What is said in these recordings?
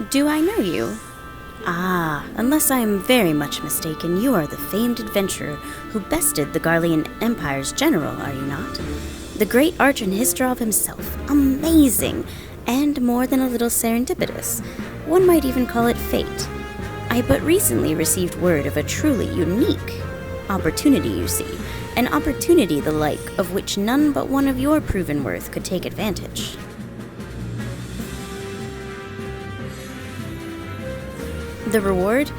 Do I know you? Ah, unless I am very much mistaken, you are the famed adventurer who bested the Garlean Empire's general, are you not? The great Arch and Histrov himself. Amazing! And more than a little serendipitous. One might even call it fate. I but recently received word of a truly unique opportunity, you see. An opportunity the like of which none but one of your proven worth could take advantage. The reward?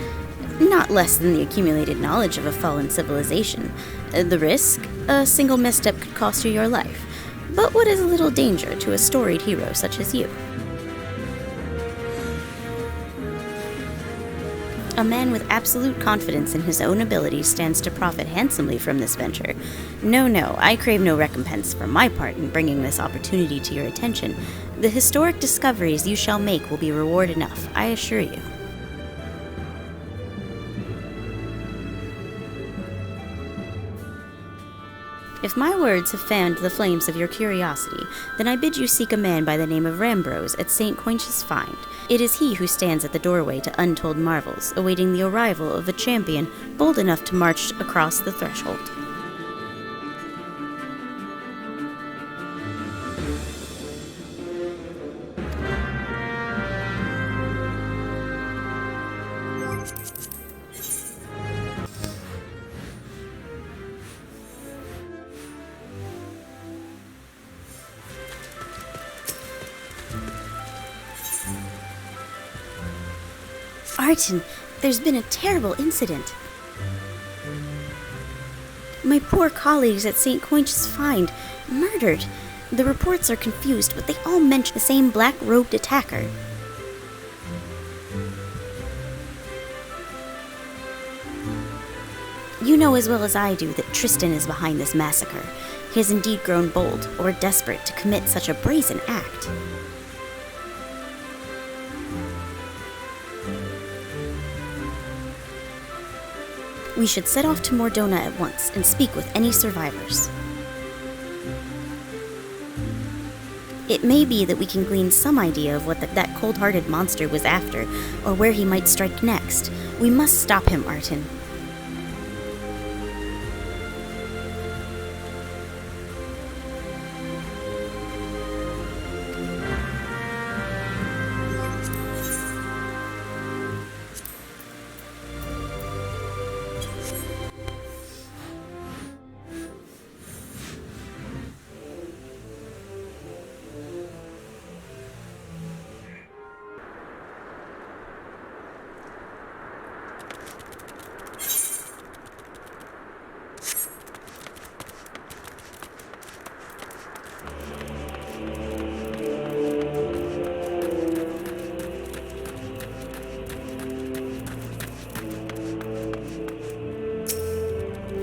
Not less than the accumulated knowledge of a fallen civilization. The risk? A single misstep could cost you your life. But what is a little danger to a storied hero such as you? A man with absolute confidence in his own abilities stands to profit handsomely from this venture. No, I crave no recompense for my part in bringing this opportunity to your attention. The historic discoveries you shall make will be reward enough, I assure you. If my words have fanned the flames of your curiosity, then I bid you seek a man by the name of Rambrose at St. Quench's Find. It is he who stands at the doorway to untold marvels, awaiting the arrival of a champion bold enough to march across the threshold. Arton, there's been a terrible incident. My poor colleagues at St. Quench's Find, murdered. The reports are confused, but they all mention the same black-robed attacker. You know as well as I do that Tristan is behind this massacre. He has indeed grown bold, or desperate, to commit such a brazen act. We should set off to Mordona at once and speak with any survivors. It may be that we can glean some idea of what that cold-hearted monster was after, or where he might strike next. We must stop him, Arton.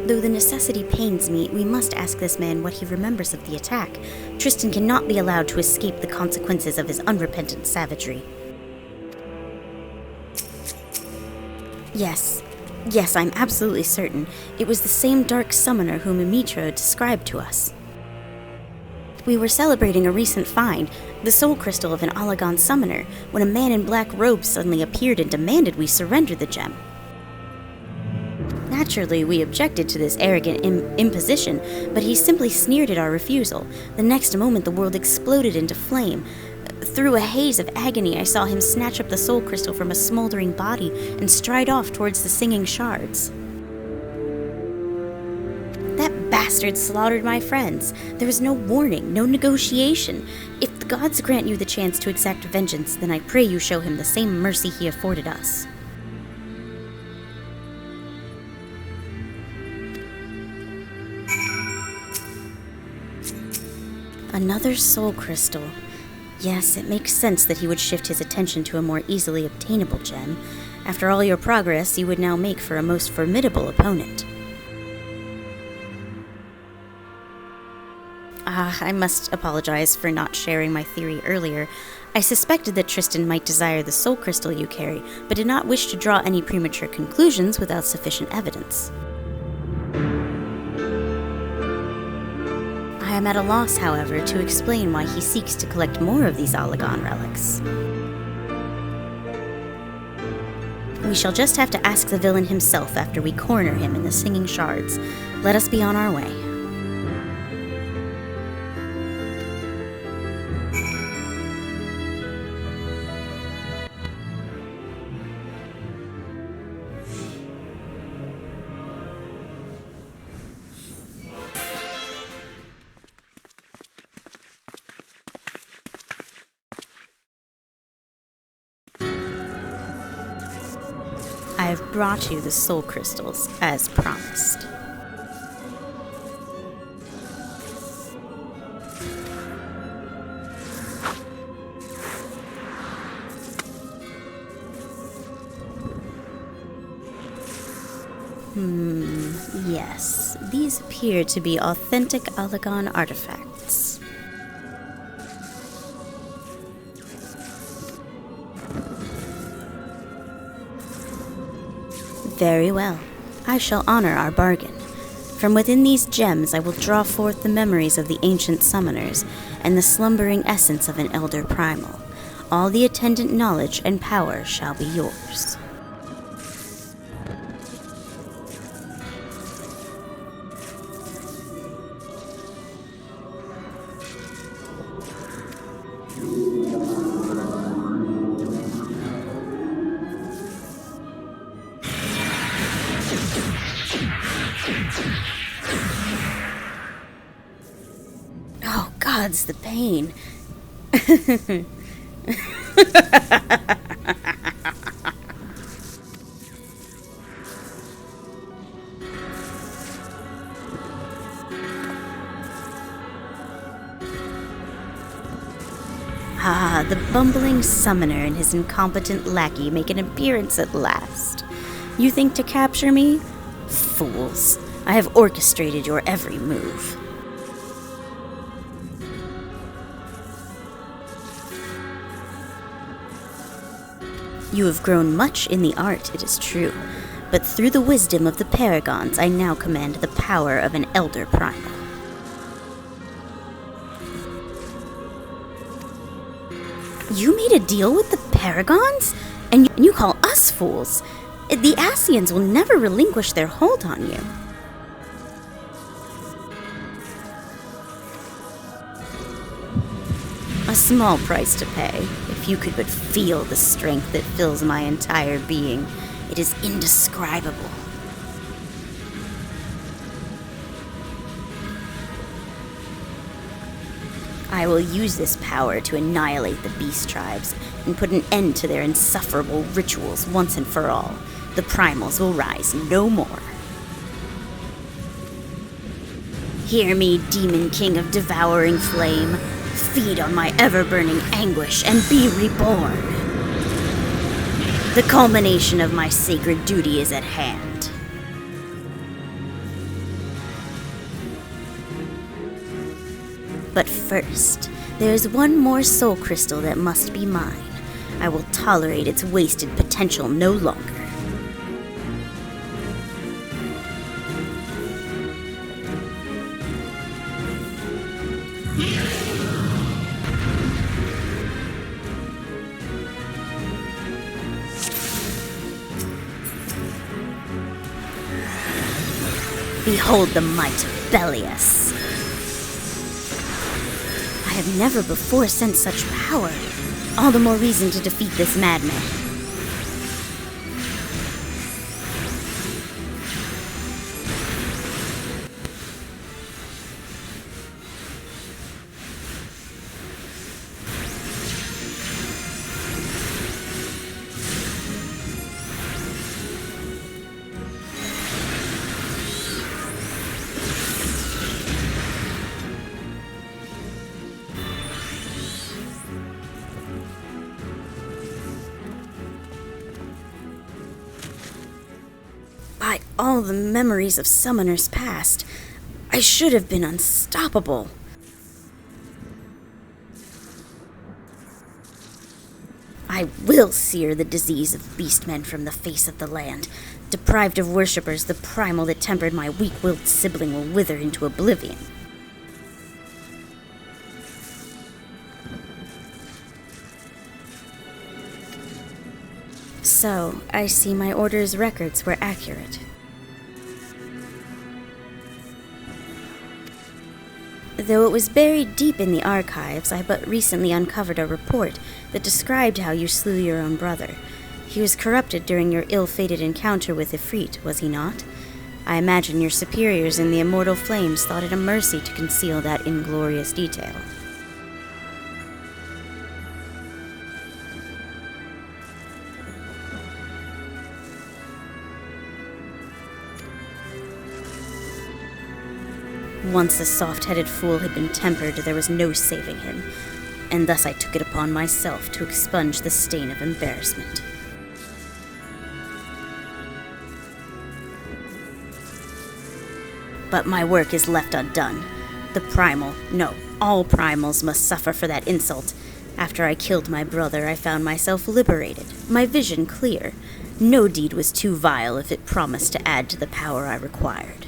Though the necessity pains me, we must ask this man what he remembers of the attack. Tristan cannot be allowed to escape the consequences of his unrepentant savagery. Yes, I'm absolutely certain. It was the same dark summoner whom Mitra described to us. We were celebrating a recent find, the soul crystal of an Allagan summoner, when a man in black robes suddenly appeared and demanded we surrender the gem. Naturally, we objected to this arrogant imposition, but he simply sneered at our refusal. The next moment, the world exploded into flame. Through a haze of agony, I saw him snatch up the soul crystal from a smoldering body and stride off towards the singing shards. That bastard slaughtered my friends. There was no warning, no negotiation. If the gods grant you the chance to exact vengeance, then I pray you show him the same mercy he afforded us. Another soul crystal. Yes, it makes sense that he would shift his attention to a more easily obtainable gem. After all your progress, you would now make for a most formidable opponent. I must apologize for not sharing my theory earlier. I suspected that Tristan might desire the soul crystal you carry, but did not wish to draw any premature conclusions without sufficient evidence. I am at a loss, however, to explain why he seeks to collect more of these Allagan relics. We shall just have to ask the villain himself after we corner him in the singing shards. Let us be on our way. I have brought you the soul crystals, as promised. Yes, these appear to be authentic Allagan artifacts. Very well. I shall honor our bargain. From within these gems I will draw forth the memories of the ancient summoners and the slumbering essence of an elder primal. All the attendant knowledge and power shall be yours. Oh, gods, the pain. Ah, the bumbling summoner and his incompetent lackey make an appearance at last. You think to capture me? Fools. I have orchestrated your every move. You have grown much in the art, it is true, but through the wisdom of the paragons I now command the power of an elder primal. You made a deal with the paragons? And you call us fools? The Ascians will never relinquish their hold on you. A small price to pay, if you could but feel the strength that fills my entire being. It is indescribable. I will use this power to annihilate the beast tribes and put an end to their insufferable rituals once and for all. The primals will rise no more. Hear me, demon king of devouring flame. Feed on my ever-burning anguish and be reborn. The culmination of my sacred duty is at hand. But first, there is one more soul crystal that must be mine. I will tolerate its wasted potential no longer. Behold the might of Belius. I have never before sensed such power. All the more reason to defeat this madman. By all the memories of summoners past, I should have been unstoppable. I will sear the disease of beastmen from the face of the land. Deprived of worshippers, the primal that tempered my weak-willed sibling will wither into oblivion. So, I see my order's records were accurate. Though it was buried deep in the archives, I but recently uncovered a report that described how you slew your own brother. He was corrupted during your ill-fated encounter with Ifrit, was he not? I imagine your superiors in the Immortal Flames thought it a mercy to conceal that inglorious detail. Once the soft-headed fool had been tempered, there was no saving him, and thus I took it upon myself to expunge the stain of embarrassment. But my work is left undone. The primal, no, all primals must suffer for that insult. After I killed my brother, I found myself liberated, my vision clear. No deed was too vile if it promised to add to the power I required.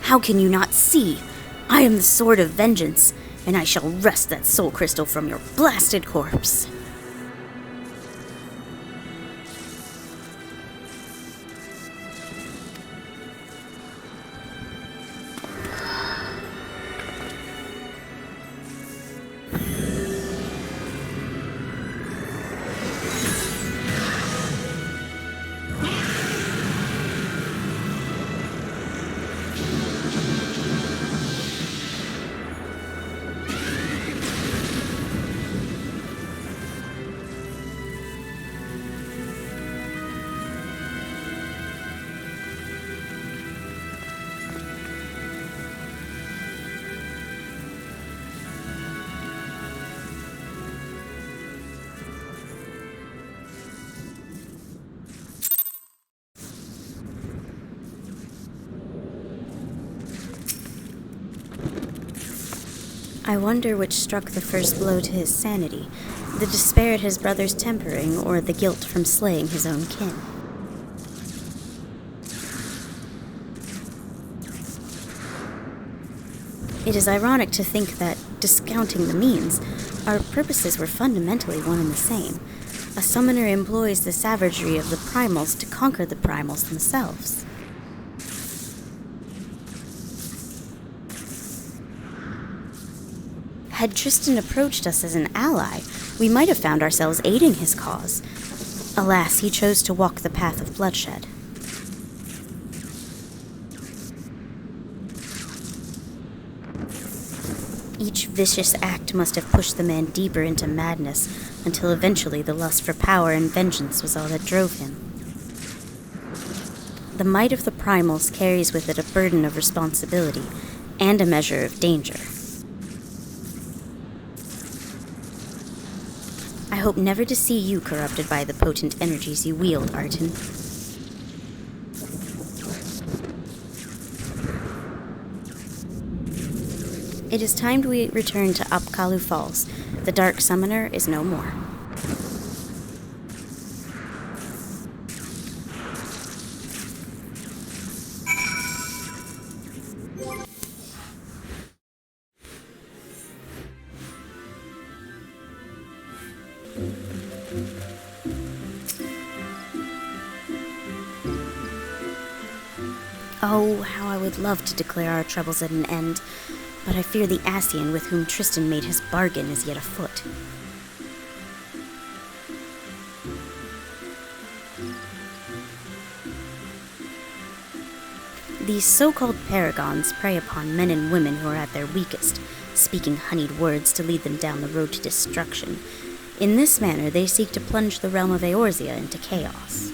How can you not see? I am the Sword of Vengeance, and I shall wrest that soul crystal from your blasted corpse. I wonder which struck the first blow to his sanity, the despair at his brother's tempering, or the guilt from slaying his own kin. It is ironic to think that, discounting the means, our purposes were fundamentally one and the same. A summoner employs the savagery of the primals to conquer the primals themselves. Had Tristan approached us as an ally, we might have found ourselves aiding his cause. Alas, he chose to walk the path of bloodshed. Each vicious act must have pushed the man deeper into madness, until eventually the lust for power and vengeance was all that drove him. The might of the primals carries with it a burden of responsibility, and a measure of danger. I hope never to see you corrupted by the potent energies you wield, Arton. It is time we return to Upkalu Falls. The Dark Summoner is no more. Oh, how I would love to declare our troubles at an end, but I fear the Ascian with whom Tristan made his bargain is yet afoot. These so-called paragons prey upon men and women who are at their weakest, speaking honeyed words to lead them down the road to destruction. In this manner, they seek to plunge the realm of Eorzea into chaos.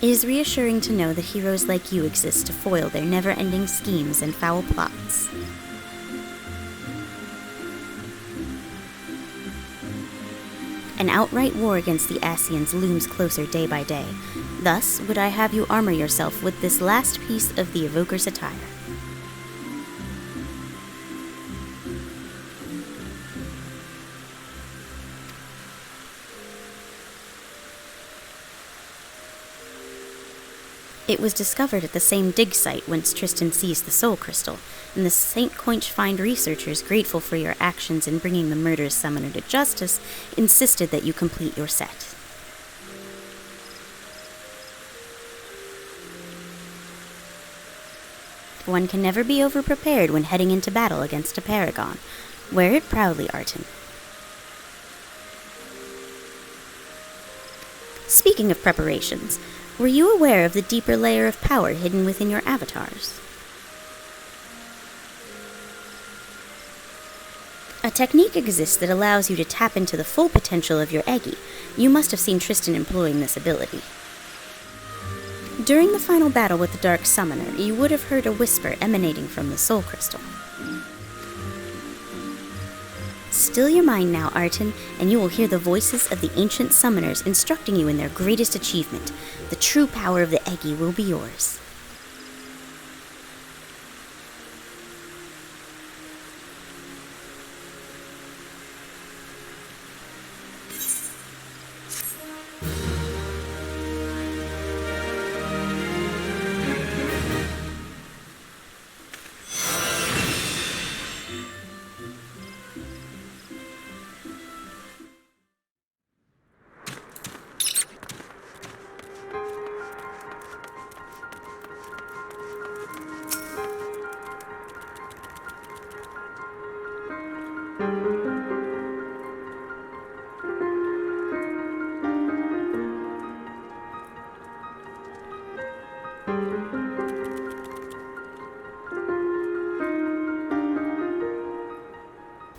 It is reassuring to know that heroes like you exist to foil their never-ending schemes and foul plots. An outright war against the Ascians looms closer day by day. Thus, would I have you armor yourself with this last piece of the Evoker's attire. It was discovered at the same dig site whence Tristan seized the soul crystal, and the St. Coinch Find researchers, grateful for your actions in bringing the murderous summoner to justice, insisted that you complete your set. One can never be over-prepared when heading into battle against a paragon. Wear it proudly, Arten. Speaking of preparations, were you aware of the deeper layer of power hidden within your avatars? A technique exists that allows you to tap into the full potential of your Eggy. You must have seen Tristan employing this ability. During the final battle with the Dark Summoner, you would have heard a whisper emanating from the Soul Crystal. Still your mind now, Arten, and you will hear the voices of the ancient summoners instructing you in their greatest achievement. The true power of the Eggy will be yours.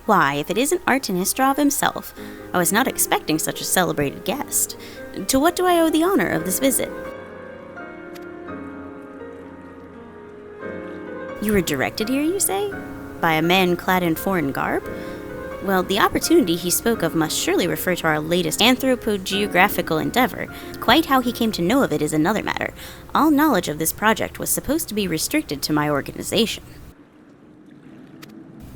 Why, if it isn't Arten Histrov himself, I was not expecting such a celebrated guest. To what do I owe the honor of this visit? You were directed here, you say? By a man clad in foreign garb? Well, the opportunity he spoke of must surely refer to our latest anthropogeographical endeavor. Quite how he came to know of it is another matter. All knowledge of this project was supposed to be restricted to my organization.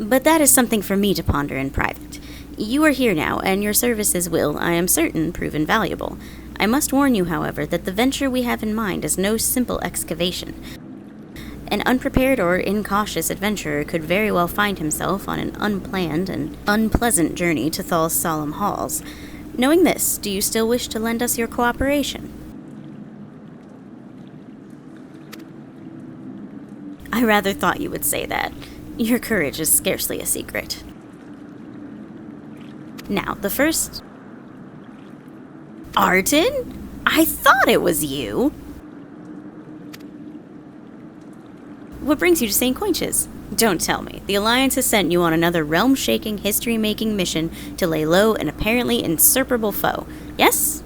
But that is something for me to ponder in private. You are here now, and your services will, I am certain, prove invaluable. I must warn you, however, that the venture we have in mind is no simple excavation. An unprepared or incautious adventurer could very well find himself on an unplanned and unpleasant journey to Thal's solemn halls. Knowing this, do you still wish to lend us your cooperation? I rather thought you would say that. Your courage is scarcely a secret. Now, the first... Arten? I thought it was you! What brings you to St. Coinch's? Don't tell me. The Alliance has sent you on another realm-shaking, history-making mission to lay low an apparently insuperable foe. Yes?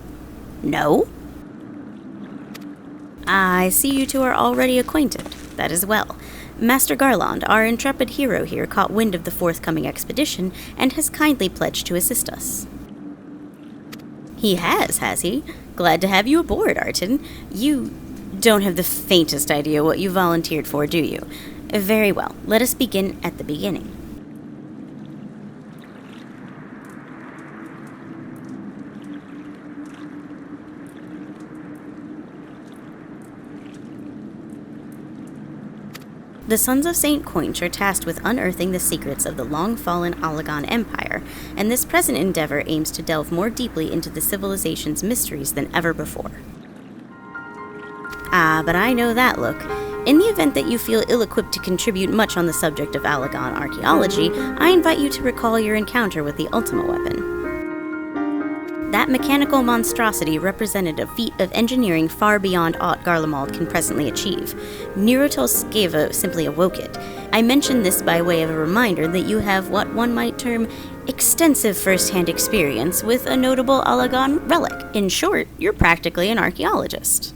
No? I see you two are already acquainted. That is well. Master Garland, our intrepid hero here, caught wind of the forthcoming expedition and has kindly pledged to assist us. He has he? Glad to have you aboard, Arten. You don't have the faintest idea what you volunteered for, do you? Very well. Let us begin at the beginning. The Sons of St. Coinch are tasked with unearthing the secrets of the long-fallen Allagan Empire, and this present endeavor aims to delve more deeply into the civilization's mysteries than ever before. Ah, but I know that look. In the event that you feel ill-equipped to contribute much on the subject of Allagan archaeology, I invite you to recall your encounter with the Ultima weapon. That mechanical monstrosity represented a feat of engineering far beyond aught Garlemald can presently achieve. Nerotel Skeva simply awoke it. I mention this by way of a reminder that you have what one might term extensive first-hand experience with a notable Allagan relic. In short, you're practically an archaeologist.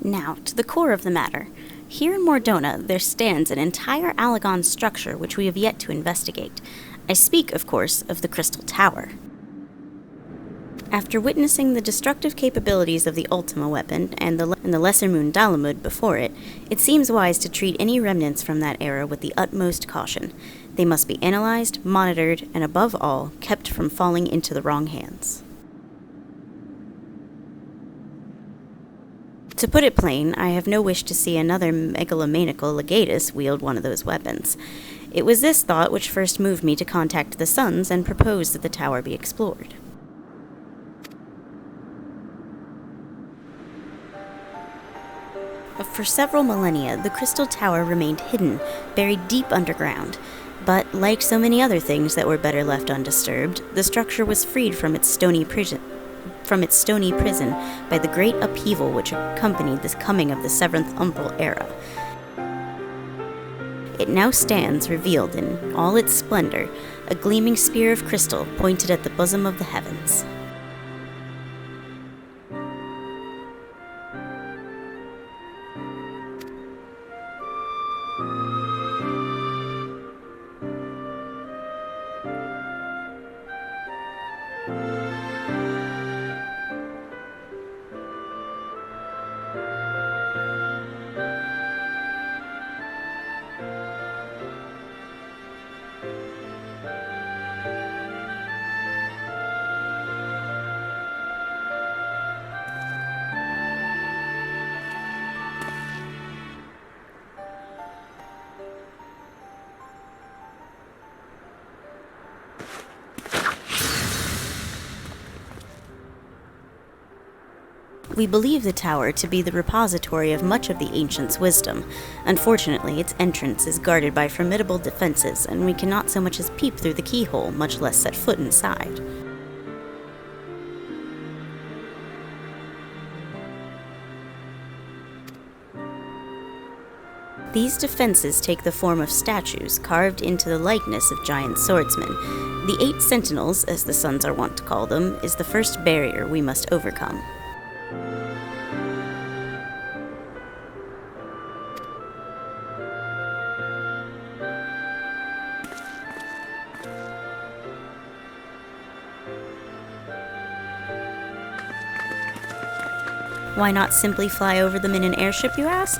Now, to the core of the matter. Here in Mordona, there stands an entire Allagan structure which we have yet to investigate. I speak, of course, of the Crystal Tower. After witnessing the destructive capabilities of the Ultima weapon and the Lesser Moon Dalamud before it, it seems wise to treat any remnants from that era with the utmost caution. They must be analyzed, monitored, and above all, kept from falling into the wrong hands. To put it plain, I have no wish to see another megalomaniacal legatus wield one of those weapons. It was this thought which first moved me to contact the Sons and propose that the tower be explored. For several millennia, the Crystal Tower remained hidden, buried deep underground. But, like so many other things that were better left undisturbed, the structure was freed from its stony prison by the great upheaval which accompanied the coming of the Seventh Umbral Era. It now stands revealed in all its splendor, a gleaming spear of crystal pointed at the bosom of the heavens. We believe the tower to be the repository of much of the ancients' wisdom. Unfortunately, its entrance is guarded by formidable defenses, and we cannot so much as peep through the keyhole, much less set foot inside. These defenses take the form of statues carved into the likeness of giant swordsmen. The 8 sentinels, as the Sons are wont to call them, is the first barrier we must overcome. Why not simply fly over them in an airship, you ask?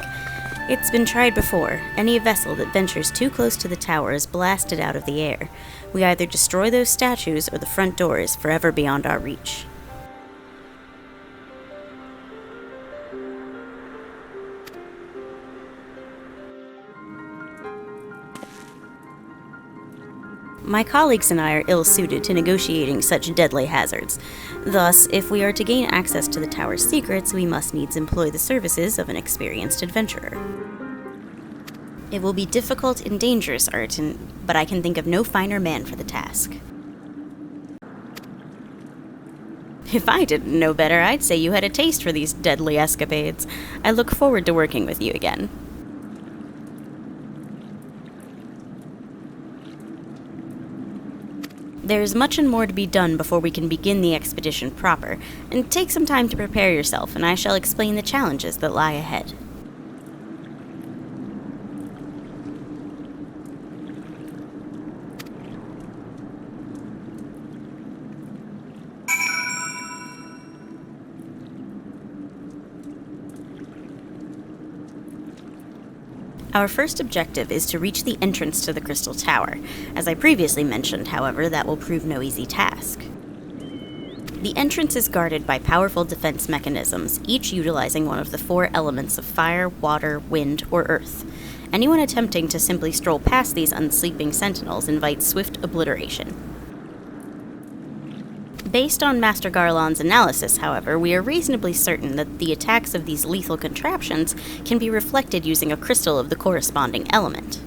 It's been tried before. Any vessel that ventures too close to the tower is blasted out of the air. We either destroy those statues or the front door is forever beyond our reach. My colleagues and I are ill-suited to negotiating such deadly hazards. Thus, if we are to gain access to the tower's secrets, we must needs employ the services of an experienced adventurer. It will be difficult and dangerous, Arton, but I can think of no finer man for the task. If I didn't know better, I'd say you had a taste for these deadly escapades. I look forward to working with you again. There is much and more to be done before we can begin the expedition proper, and take some time to prepare yourself, and I shall explain the challenges that lie ahead. Our first objective is to reach the entrance to the Crystal Tower. As I previously mentioned, however, that will prove no easy task. The entrance is guarded by powerful defense mechanisms, each utilizing one of the 4 elements of fire, water, wind, or earth. Anyone attempting to simply stroll past these unsleeping sentinels invites swift obliteration. Based on Master Garlon's analysis, however, we are reasonably certain that the attacks of these lethal contraptions can be reflected using a crystal of the corresponding element.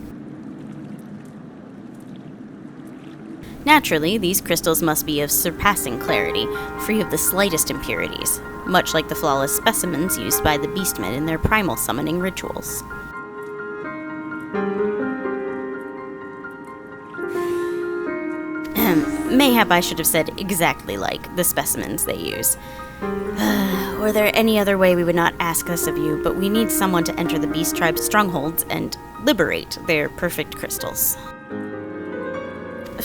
Naturally, these crystals must be of surpassing clarity, free of the slightest impurities, much like the flawless specimens used by the Beastmen in their primal summoning rituals. Mayhap I should have said exactly like the specimens they use. Were there any other way we would not ask this of you, but we need someone to enter the Beast Tribe's strongholds and liberate their perfect crystals.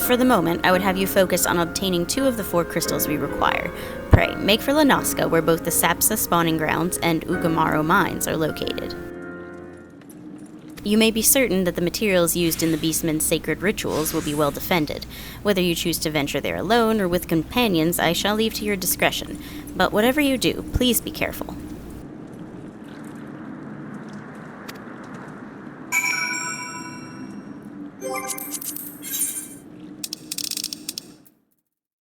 For the moment, I would have you focus on obtaining 2 of the 4 crystals we require. Pray, make for Lanaska, where both the Sapsa spawning grounds and Ugamaro mines are located. You may be certain that the materials used in the Beastmen's sacred rituals will be well defended. Whether you choose to venture there alone or with companions, I shall leave to your discretion. But whatever you do, please be careful.